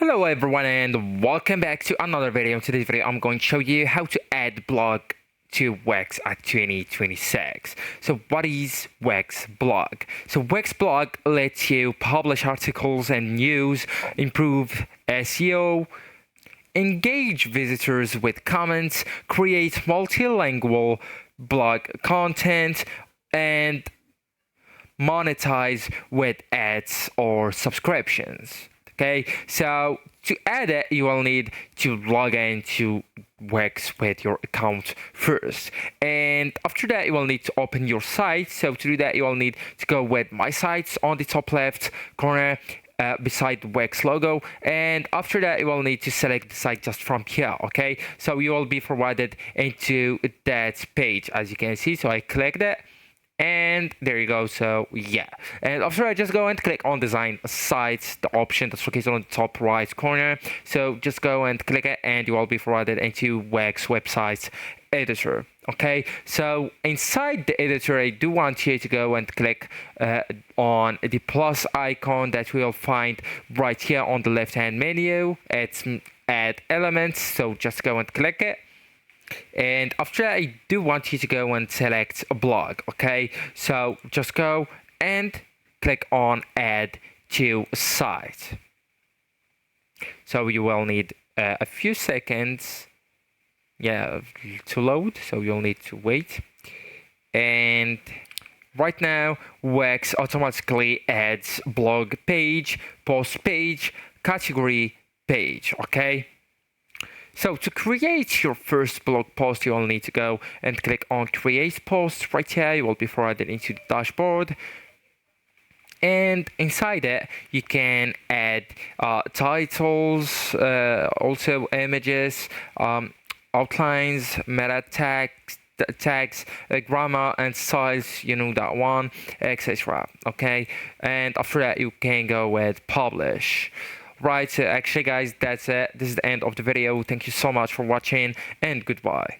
Hello everyone and welcome back to another video. In today's video I'm going to show you how to add blog to Wix at 2026. So what is Wix blog? So Wix blog lets you publish articles and news, improve SEO, engage visitors with comments, create multilingual blog content, and monetize with ads or subscriptions. Okay, so to add it, you will need to log into Wix with your account first, and after that you will need to open your site. So to do that, you will need to go with My Sites on the top left corner beside the Wix logo, and after that you will need to select the site just from here. Okay, so you will be forwarded into that page as you can see. So I click that, and there you go. So yeah, and after I just go and click on design sites, the option that's located on the top right corner. So just go and click it and you will be forwarded into Wix website editor. Okay, so inside the editor I do want you to go and click on the plus icon that we will find right here on the left hand menu. It's add elements, so just go and click it. And after that, I do want you to go and select a blog. Okay, so just go and click on add to site. So you will need a few seconds to load, so you'll need to wait. And right now Wix automatically adds blog page, post page, category page. Okay, so to create your first blog post, you will need to go and click on create post right here. You will be forwarded into the dashboard, and inside it you can add titles, also images, outlines, meta tags, grammar and size, you know that one, etc. Okay, and after that you can go with publish. Right, so actually guys, that's it. This is the end of the video. Thank you so much for watching and goodbye.